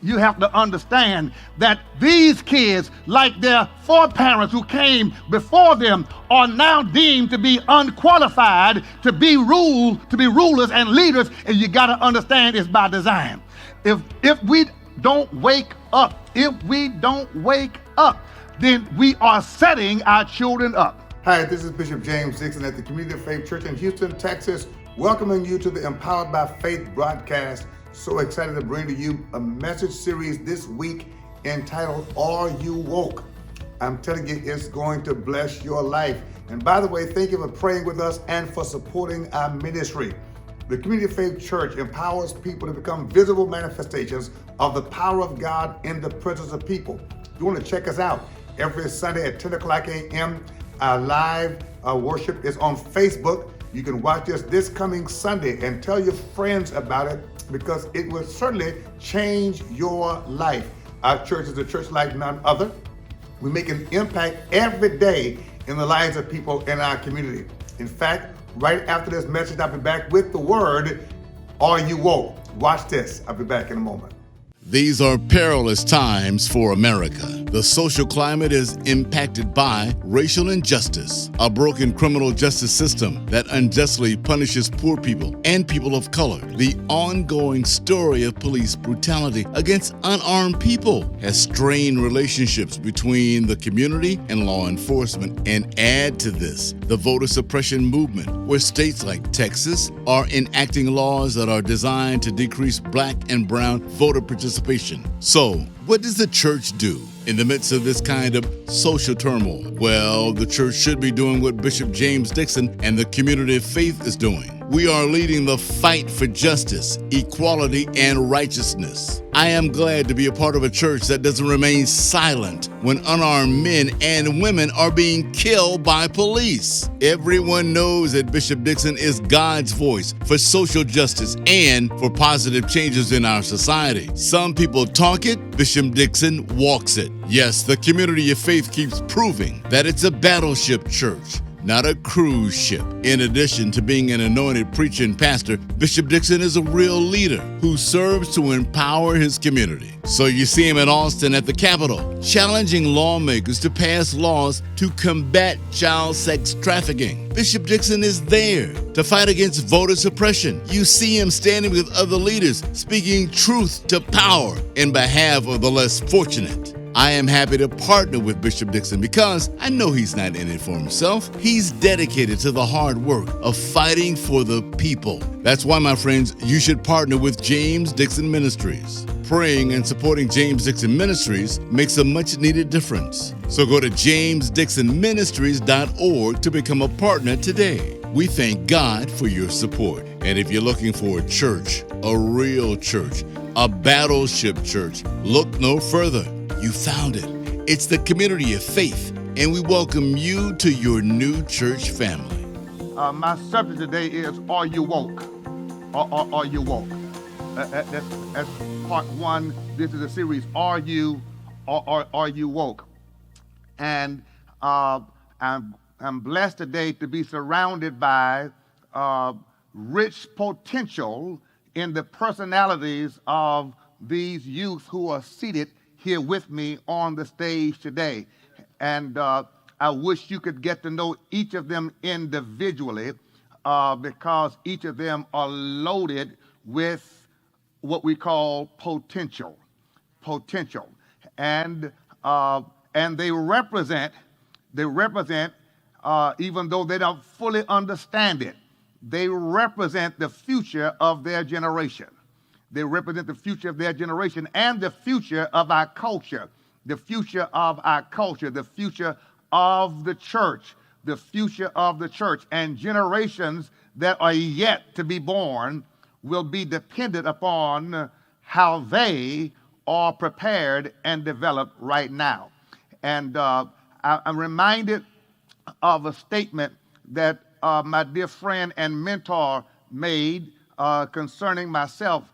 you have to understand that these kids, like their foreparents who came before them, are now deemed to be unqualified to be rulers and leaders, and you got to understand it's by design. If we don't wake up, then we are setting our children up. Hi, this is Bishop James Dixon at the Community of Faith Church in Houston, Texas, welcoming you to the Empowered by Faith broadcast. So excited to bring to you a message series this week entitled, Are You Woke? I'm telling you, it's going to bless your life. And by the way, thank you for praying with us and for supporting our ministry. The Community of Faith Church empowers people to become visible manifestations of the power of God in the presence of people. If you want to check us out, every Sunday at 10 o'clock a.m., our live worship is on Facebook. You can watch us this coming Sunday and tell your friends about it because it will certainly change your life. Our church is a church like none other. We make an impact every day in the lives of people in our community. In fact, right after this message, I'll be back with the word, Are You Woke? Watch this. I'll be back in a moment. These are perilous times for America. The social climate is impacted by racial injustice, a broken criminal justice system that unjustly punishes poor people and people of color. The ongoing story of police brutality against unarmed people has strained relationships between the community and law enforcement. And add to this, the voter suppression movement, where states like Texas are enacting laws that are designed to decrease black and brown voter participation. So, what does the church do in the midst of this kind of social turmoil? Well, the church should be doing what Bishop James Dixon and the Community of Faith is doing. We are leading the fight for justice, equality, and righteousness. I am glad to be a part of a church that doesn't remain silent when unarmed men and women are being killed by police. Everyone knows that Bishop Dixon is God's voice for social justice and for positive changes in our society. Some people talk it, Bishop Dixon walks it. Yes, the Community of Faith keeps proving that it's a battleship church, not a cruise ship. In addition to being an anointed preacher and pastor, Bishop Dixon is a real leader who serves to empower his community. So you see him in Austin at the Capitol, challenging lawmakers to pass laws to combat child sex trafficking. Bishop Dixon is there to fight against voter suppression. You see him standing with other leaders, speaking truth to power in behalf of the less fortunate. I am happy to partner with Bishop Dixon because I know he's not in it for himself. He's dedicated to the hard work of fighting for the people. That's why, my friends, you should partner with James Dixon Ministries. Praying and supporting James Dixon Ministries makes a much-needed difference. So go to jamesdixonministries.org to become a partner today. We thank God for your support. And if you're looking for a church, a real church, a battleship church, look no further. You found it. It's the Community of Faith, and we welcome you to your new church family. My subject today is, Are You Woke? Are You Woke? That's part one. This is a series, Are You Woke? And I'm blessed today to be surrounded by rich potential in the personalities of these youth who are seated here with me on the stage today. And I wish you could get to know each of them individually because each of them are loaded with what we call potential. And they represent, even though they don't fully understand it, they represent the future of their generation. They represent the future of their generation and the future of our culture, the future of our culture, the future of the church, the future of the church. And generations that are yet to be born will be dependent upon how they are prepared and developed right now. And I'm reminded of a statement that my dear friend and mentor made concerning myself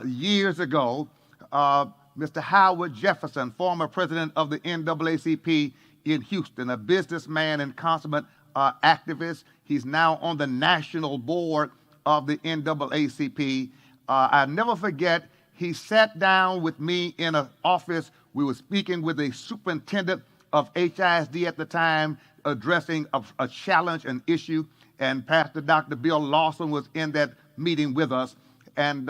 years ago. Mr. Howard Jefferson, former president of the NAACP in Houston, a businessman and consummate activist. He's now on the national board of the NAACP. I never forget he sat down with me in an office. We were speaking with a superintendent of HISD at the time, addressing a challenge, an issue, and Pastor Dr. Bill Lawson was in that meeting with us. And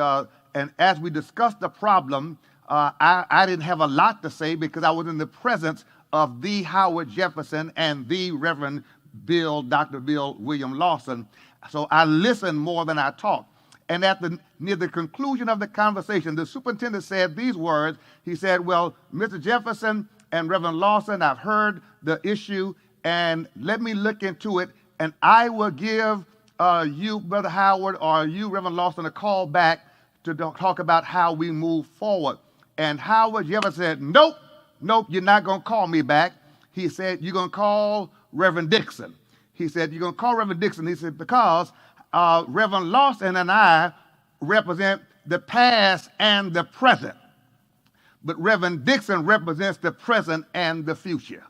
as we discussed the problem, I didn't have a lot to say because I was in the presence of the Howard Jefferson and the Reverend Dr. Bill William Lawson. So I listened more than I talked. And near the conclusion of the conversation, the superintendent said these words. He said, well, Mr. Jefferson and Reverend Lawson, I've heard the issue, and let me look into it, and I will give you, Brother Howard, or you, Reverend Lawson, a call back to talk about how we move forward. And Howard Jefferson said, nope, you're not going to call me back. He said, you're going to call Reverend Dixon. He said, you're going to call Reverend Dixon. He said, because Reverend Lawson and I represent the past and the present. But Reverend Dixon represents the present and the future.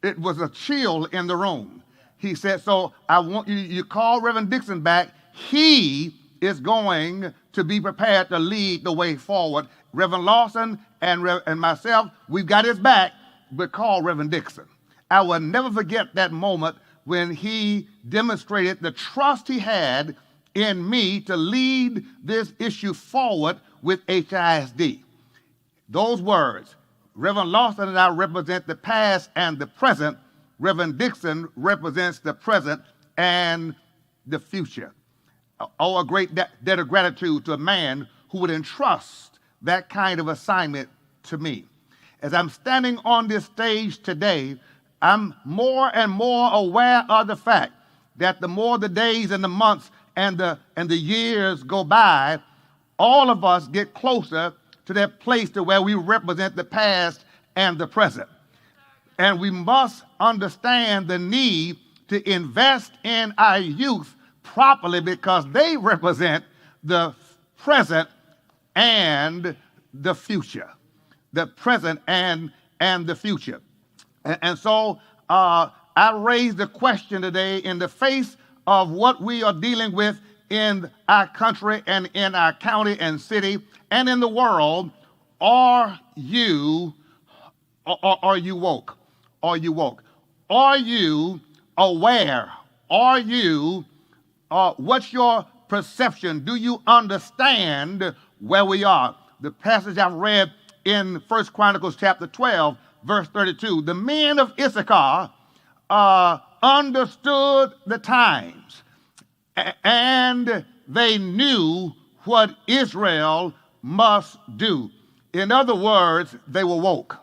It was a chill in the room. He said, so I want you call Reverend Dixon back. He is going to be prepared to lead the way forward. Reverend Lawson and myself, we've got his back, but call Reverend Dixon. I will never forget that moment when he demonstrated the trust he had in me to lead this issue forward with HISD. Those words, Reverend Lawson and I represent the past and the present. Reverend Dixon represents the present and the future. Oh, a great debt of gratitude to a man who would entrust that kind of assignment to me. As I'm standing on this stage today, I'm more and more aware of the fact that the more the days and the months and the years go by, all of us get closer to that place to where we represent the past and the present. And we must understand the need to invest in our youth properly because they represent the present and the future. The present and the future. And so I raised the question today in the face of what we are dealing with in our country and in our county and city and in the world. Are you woke? Are you woke? Are you aware? Are you, what's your perception? Do you understand where we are? The passage I've read in 1 Chronicles chapter 12, verse 32, the men of Issachar understood the times, and they knew what Israel must do. In other words, they were woke.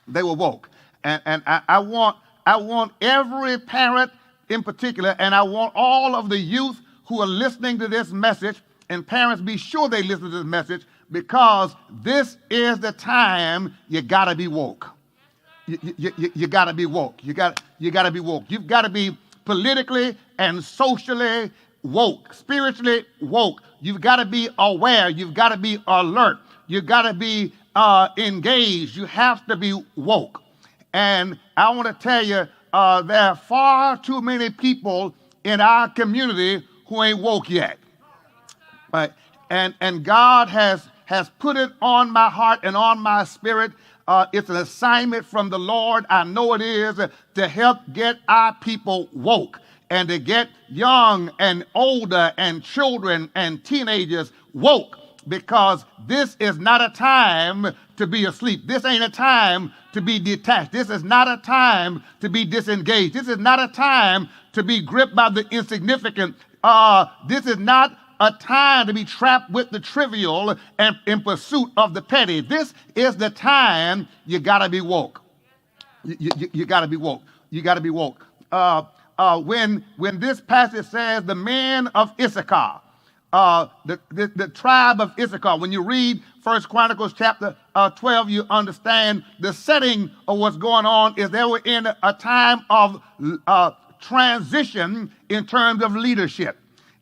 They were woke. And I want every parent in particular, and I want all of the youth who are listening to this message, and parents, be sure they listen to this message, because this is the time you gotta be woke. You gotta be woke. You gotta be woke. You've got to be politically and socially woke, spiritually woke. You've got to be aware. You've got to be alert. You've got to be engaged. You have to be woke. And I want to tell you, there are far too many people in our community who ain't woke yet. Right? And God has put it on my heart and on my spirit. It's an assignment from the Lord. I know it is, to help get our people woke and to get young and older and children and teenagers woke, because this is not a time to be asleep. This ain't a time to be detached. This is not a time to be disengaged. This is not a time to be gripped by the insignificant. This is not a time to be trapped with the trivial and in pursuit of the petty. This is the time you gotta be woke. You gotta be woke. You gotta be woke. When this passage says the men of Issachar, the tribe of Issachar, when you read 1 Chronicles chapter 12, you understand the setting of what's going on is they were in a time of transition in terms of leadership.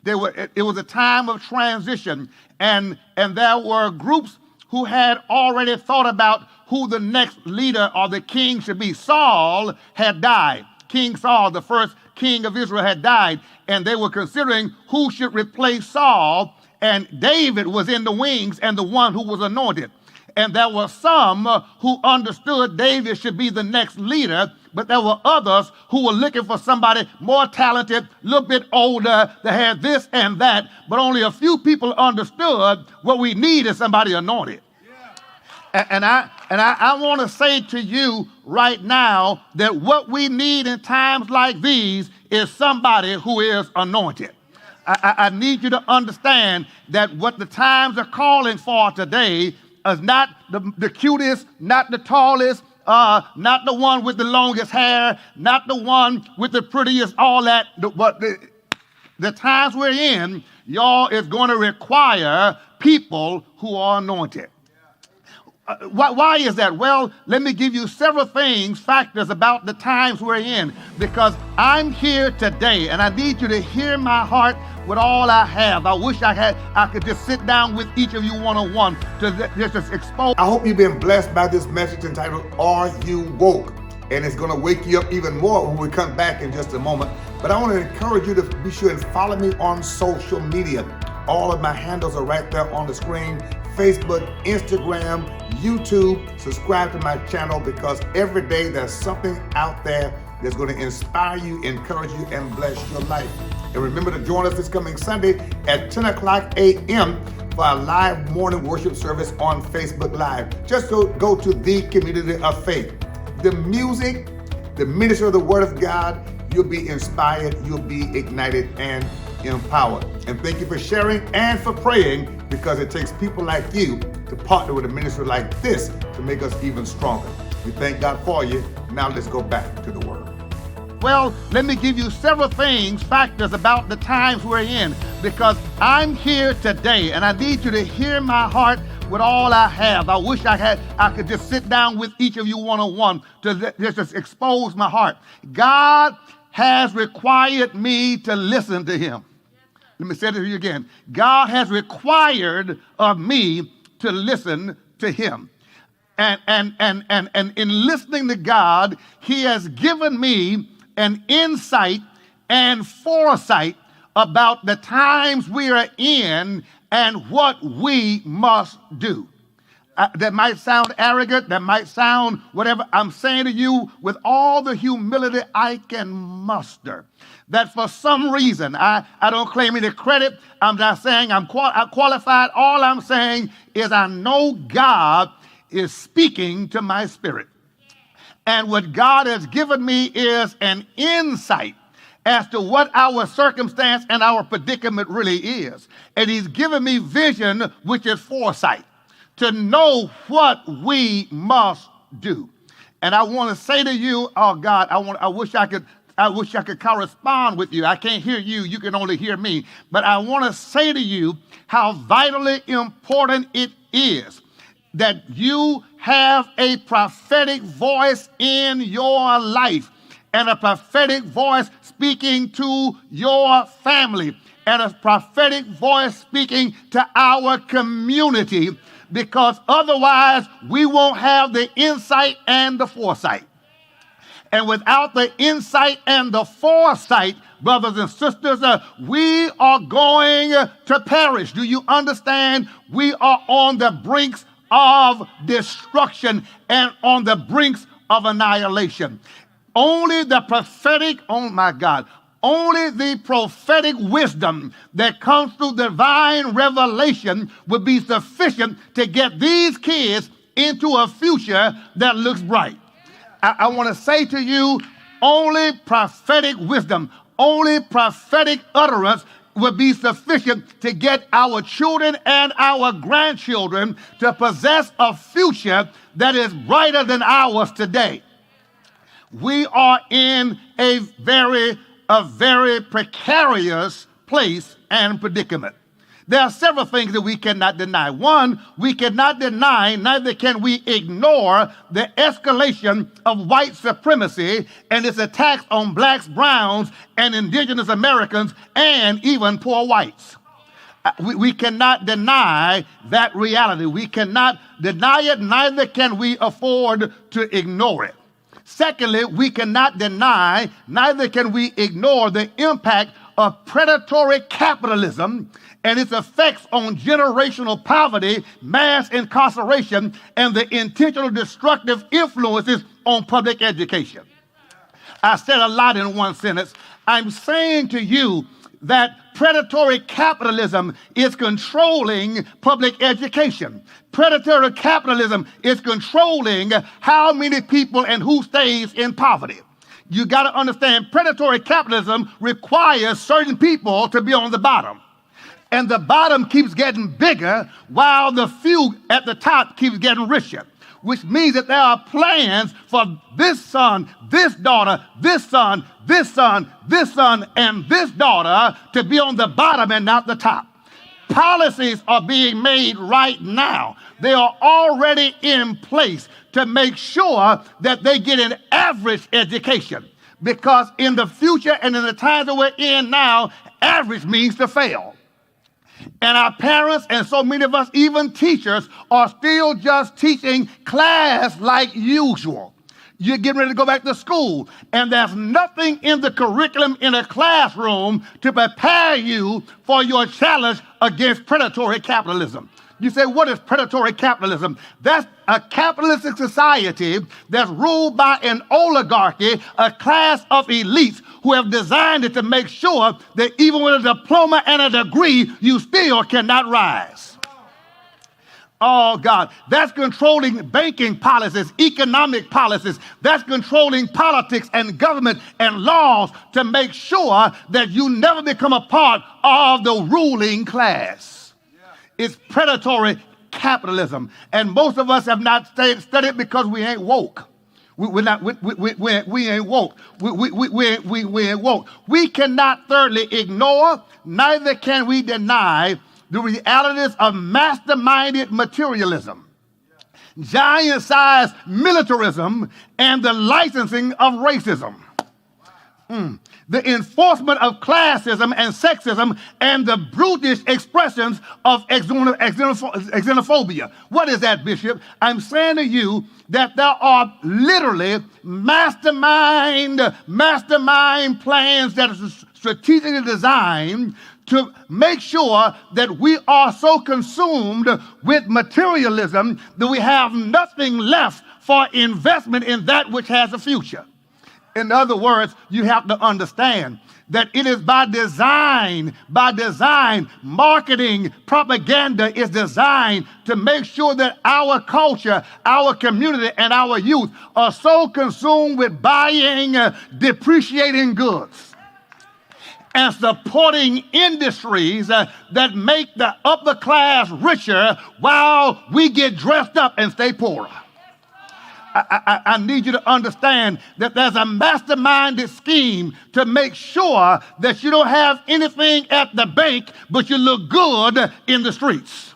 It was a time of transition, and there were groups who had already thought about who the next leader or the king should be. Saul had died. King Saul, the first king of Israel, had died, and they were considering who should replace Saul. and David was in the wings and the one who was anointed. And there were some who understood David should be the next leader, but there were others who were looking for somebody more talented, a little bit older, that had this and that, but only a few people understood what we need is somebody anointed. And I want to say to you right now that what we need in times like these is somebody who is anointed. I need you to understand that what the times are calling for today is not the cutest, not the tallest, not the one with the longest hair, not the one with the prettiest, all that. But the times we're in, y'all, is going to require people who are anointed. Why is that? Well, let me give you several factors about the times we're in, because I'm here today and I need you to hear my heart with all I have. I wish I could just sit down with each of you one-on-one to just expose. I hope you've been blessed by this message entitled, Are You Woke? And it's going to wake you up even more when we come back in just a moment. But I want to encourage you to be sure and follow me on social media. All of my handles are right there on the screen. Facebook, Instagram, YouTube. Subscribe to my channel, because every day there's something out there that's going to inspire you, encourage you, and bless your life. And remember to join us this coming Sunday at 10 o'clock a.m. for our live morning worship service on Facebook Live. Just go to The Community of Faith. The music, the ministry of the Word of God, you'll be inspired, you'll be ignited and empowered. And thank you for sharing and for praying, because it takes people like you to partner with a ministry like this to make us even stronger. We thank God for you. Now let's go back to the Word. Well, let me give you several factors about the times we're in, because I'm here today and I need you to hear my heart with all I have. I wish I could just sit down with each of you one-on-one to just expose my heart. God has required me to listen to him. Let me say it to you again. God has required of me to listen to him. And in listening to God, he has given me an insight and foresight about the times we are in and what we must do. That might sound arrogant, that might sound whatever. I'm saying to you with all the humility I can muster, that for some reason, I don't claim any credit. I'm not saying I'm qualified. All I'm saying is I know God is speaking to my spirit. And what God has given me is an insight as to what our circumstance and our predicament really is. And he's given me vision, which is foresight, to know what we must do. And I want to say to you, oh God, I wish I could correspond with you. I can't hear you. You can only hear me. But I want to say to you how vitally important it is that you have a prophetic voice in your life, and a prophetic voice speaking to your family, and a prophetic voice speaking to our community, because otherwise we won't have the insight and the foresight. And without the insight and the foresight, brothers and sisters, we are going to perish. Do you understand? We are on the brinks of destruction and on the brinks of annihilation. Only the prophetic, oh my God, only the prophetic wisdom that comes through divine revelation would be sufficient to get these kids into a future that looks bright. I want to say to you, only prophetic wisdom, only prophetic utterance would be sufficient to get our children and our grandchildren to possess a future that is brighter than ours today. We are in a very precarious place and predicament. There are several things that we cannot deny. One, we cannot deny, neither can we ignore the escalation of white supremacy and its attacks on blacks, browns, and indigenous Americans, and even poor whites. We cannot deny that reality. We cannot deny it, neither can we afford to ignore it. Secondly, we cannot deny, neither can we ignore the impact of predatory capitalism and its effects on generational poverty, mass incarceration, and the intentional destructive influences on public education. I said a lot in one sentence. I'm saying to you that predatory capitalism is controlling public education. Predatory capitalism is controlling how many people and who stays in poverty. You got to understand, predatory capitalism requires certain people to be on the bottom. And the bottom keeps getting bigger while the few at the top keeps getting richer, which means that there are plans for this son, this daughter, this son, this son, this son, and this daughter to be on the bottom and not the top. Policies are being made right now. They are already in place to make sure that they get an average education. Because in the future and in the times that we're in now, average means to fail. And our parents and so many of us, even teachers, are still just teaching class like usual. You're getting ready to go back to school, and there's nothing in the curriculum in a classroom to prepare you for your challenge against predatory capitalism. You say, what is predatory capitalism? That's a capitalistic society that's ruled by an oligarchy, a class of elites who have designed it to make sure that even with a diploma and a degree, you still cannot rise. Oh, God, that's controlling banking policies, economic policies. That's controlling politics and government and laws to make sure that you never become a part of the ruling class. It's predatory capitalism. And most of us have not studied because we ain't woke. We ain't woke. We ain't woke. We cannot thirdly ignore, neither can we deny the realities of masterminded materialism, giant-sized militarism, and the licensing of racism. The enforcement of classism and sexism and the brutish expressions of xenophobia. What is that, Bishop? I'm saying to you that there are literally mastermind plans that are strategically designed to make sure that we are so consumed with materialism that we have nothing left for investment in that which has a future. In other words, you have to understand that it is by design, marketing, propaganda is designed to make sure that our culture, our community, and our youth are so consumed with buying depreciating goods and supporting industries that make the upper class richer while we get dressed up and stay poorer. I need you to understand that there's a masterminded scheme to make sure that you don't have anything at the bank, but you look good in the streets.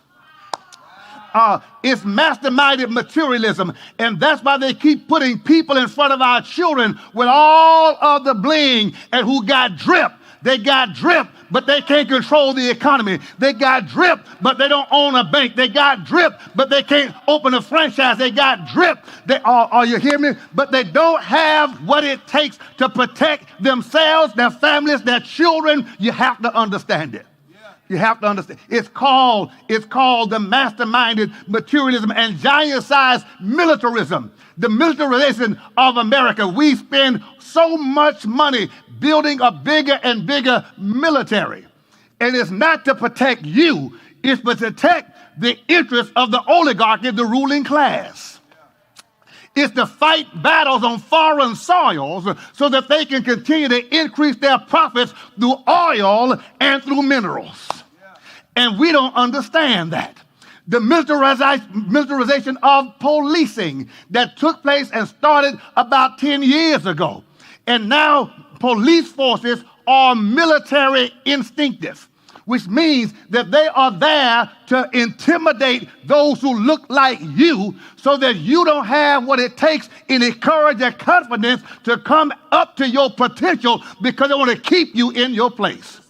It's masterminded materialism, and that's why they keep putting people in front of our children with all of the bling and who got drip. They got drip, but they can't control the economy. They got drip, but they don't own a bank. They got drip, but they can't open a franchise. They got drip. Are you hearing me? But they don't have what it takes to protect themselves, their families, their children. You have to understand it. You have to understand. It's called the masterminded materialism and giant-sized militarism. The militarization of America. We spend so much money building a bigger and bigger military. And it's not to protect you. It's to protect the interests of the oligarchy, the ruling class. It's to fight battles on foreign soils so that they can continue to increase their profits through oil and through minerals. And we don't understand that. The militarization of policing that took place and started about 10 years ago. And now police forces are military instinctive, which means that they are there to intimidate those who look like you so that you don't have what it takes in courage and confidence to come up to your potential because they want to keep you in your place.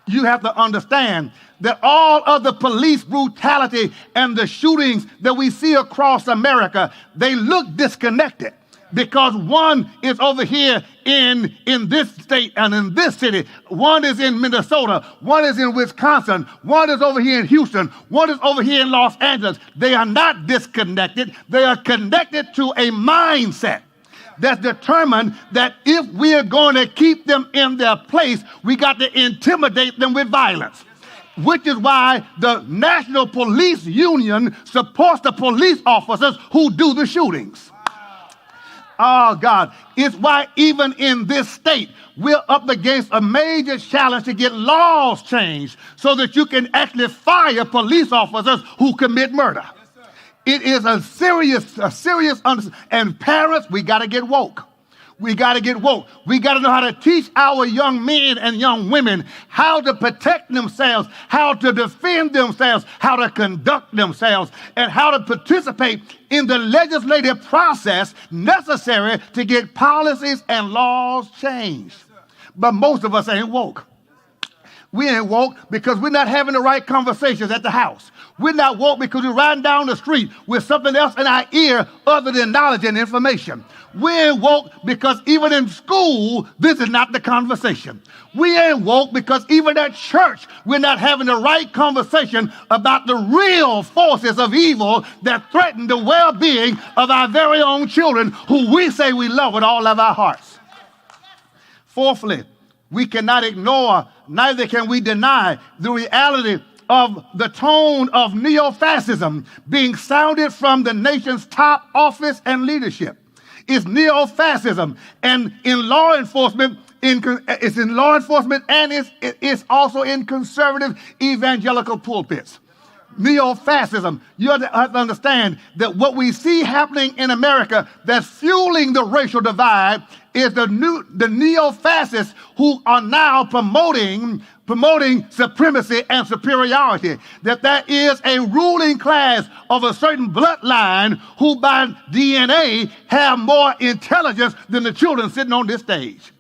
You have to understand that all of the police brutality and the shootings that we see across America, they look disconnected. Because one is over here in this state and in this city. One is in Minnesota. One is in Wisconsin. One is over here in Houston. One is over here in Los Angeles. They are not disconnected. They are connected to a mindset that's determined that if we are going to keep them in their place, we got to intimidate them with violence. Which is why the National Police Union supports the police officers who do the shootings. Oh, God. It's why even in this state, we're up against a major challenge to get laws changed so that you can actually fire police officers who commit murder. It is a serious, and parents, we got to get woke. We got to get woke. We got to know how to teach our young men and young women how to protect themselves, how to defend themselves, how to conduct themselves, and how to participate in the legislative process necessary to get policies and laws changed. But most of us ain't woke. We ain't woke because we're not having the right conversations at the house. We're not woke because we're riding down the street with something else in our ear other than knowledge and information. We ain't woke because even in school, this is not the conversation. We ain't woke because even at church, we're not having the right conversation about the real forces of evil that threaten the well-being of our very own children who we say we love with all of our hearts. Fourthly, we cannot ignore, neither can we deny the reality of the tone of neo-fascism being sounded from the nation's top office and leadership. It's neo-fascism, and in law enforcement, it's in law enforcement, and it's also in conservative evangelical pulpits. Neo-fascism. You have to understand that what we see happening in America that's fueling the racial divide is the neo-fascists who are now promoting supremacy and superiority, that there is a ruling class of a certain bloodline who by DNA have more intelligence than the children sitting on this stage.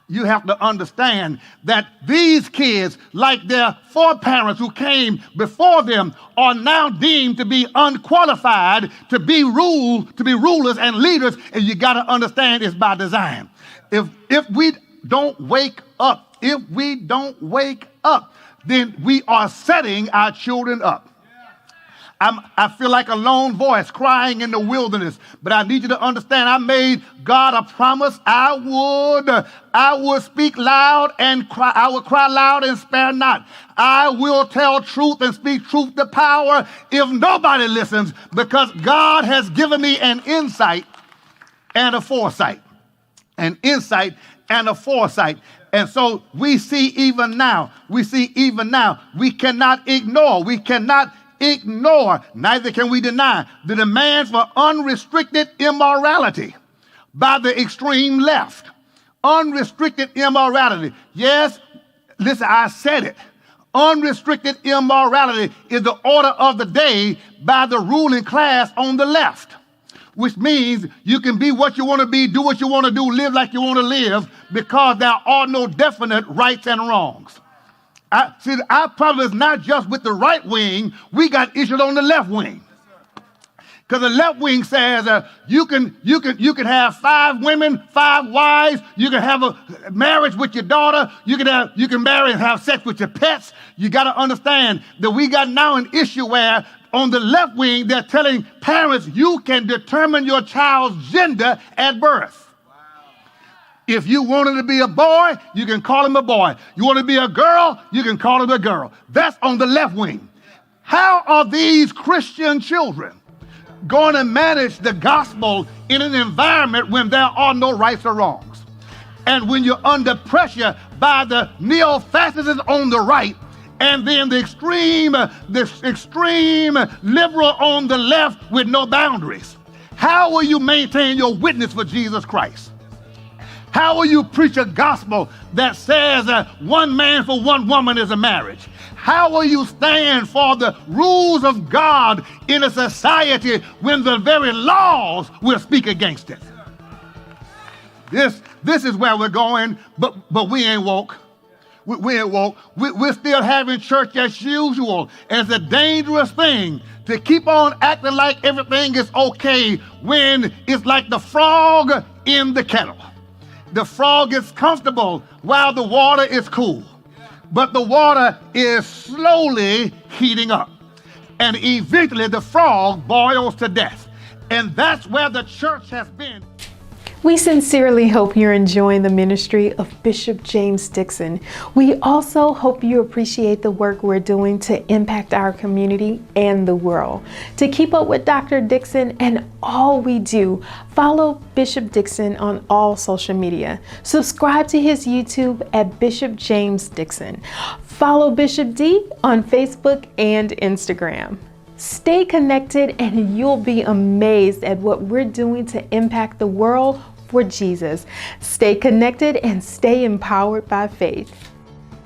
You have to understand that these kids, like their foreparents who came before them, are now deemed to be unqualified to be rulers and leaders, and you got to understand it's by design. If we don't wake up, then we are setting our children up. I feel like a lone voice crying in the wilderness, but I need you to understand I made God a promise. I would speak loud and cry. I will cry loud and spare not. I will tell truth and speak truth to power if nobody listens, because God has given me an insight and a foresight. An insight and a foresight. And so we see even now, we cannot ignore, neither can we deny, the demand for unrestricted immorality by the extreme left. Unrestricted immorality. Yes, listen, I said it. Unrestricted immorality is the order of the day by the ruling class on the left, which means you can be what you want to be, do what you want to do, live like you want to live, because there are no definite rights and wrongs. Our problem is not just with the right wing. We got issues on the left wing. Because the left wing says you can have 5 women, 5 wives. You can have a marriage with your daughter. You can marry and have sex with your pets. You got to understand that we got now an issue where on the left wing they're telling parents you can determine your child's gender at birth. If you wanted to be a boy, you can call him a boy. You want to be a girl, you can call him a girl. That's on the left wing. How are these Christian children going to manage the gospel in an environment when there are no rights or wrongs? And when you're under pressure by the neo-fascists on the right, and then the extreme liberal on the left with no boundaries, how will you maintain your witness for Jesus Christ? How will you preach a gospel that says one man for one woman is a marriage? How will you stand for the rules of God in a society when the very laws will speak against it? This is where we're going, but we ain't woke. we ain't woke. We're still having church as usual. And it's a dangerous thing to keep on acting like everything is okay when it's like the frog in the kettle. The frog is comfortable while the water is cool, but the water is slowly heating up. And eventually the frog boils to death. And that's where the church has been. We sincerely hope you're enjoying the ministry of Bishop James Dixon. We also hope you appreciate the work we're doing to impact our community and the world. To keep up with Dr. Dixon and all we do, follow Bishop Dixon on all social media. Subscribe to his YouTube at Bishop James Dixon. Follow Bishop D on Facebook and Instagram. Stay connected and you'll be amazed at what we're doing to impact the world for Jesus. Stay connected and stay empowered by faith.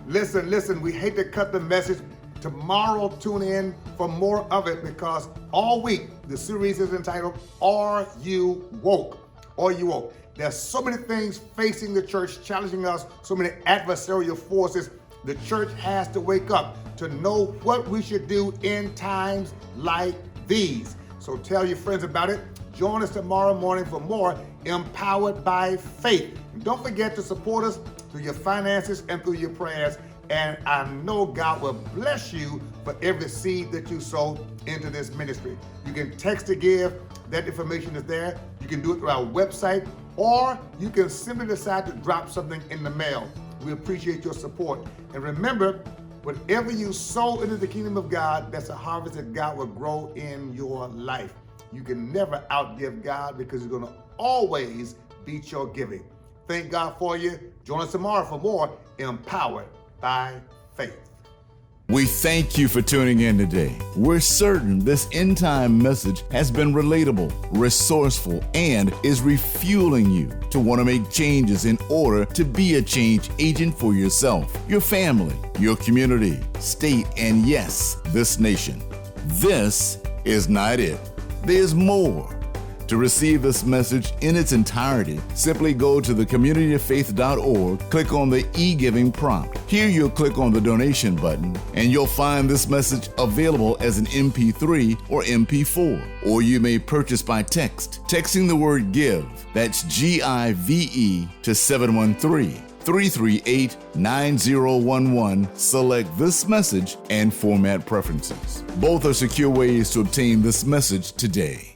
Listen, we hate to cut the message. Tomorrow, tune in for more of it because all week the series is entitled, Are You Woke? Are You Woke? There's so many things facing the church, challenging us, so many adversarial forces. The church has to wake up to know what we should do in times like these. So tell your friends about it. Join us tomorrow morning for more Empowered by Faith. And don't forget to support us through your finances and through your prayers. And I know God will bless you for every seed that you sow into this ministry. You can text to give. That information is there. You can do it through our website, or you can simply decide to drop something in the mail. We appreciate your support. And remember, whatever you sow into the kingdom of God, that's a harvest that God will grow in your life. You can never outgive God because He's going to always beat your giving. Thank God for you. Join us tomorrow for more Empowered by Faith. We thank you for tuning in today. We're certain this end time message has been relatable, resourceful, and is refueling you to want to make changes in order to be a change agent for yourself, your family, your community, state, and yes, this nation. This is not it. There's more. To receive this message in its entirety, simply go to thecommunityoffaith.org, click on the e-giving prompt. Here you'll click on the donation button, and you'll find this message available as an MP3 or MP4. Or you may purchase by text, texting the word GIVE, that's GIVE, to 713-338-9011. Select this message and format preferences. Both are secure ways to obtain this message today.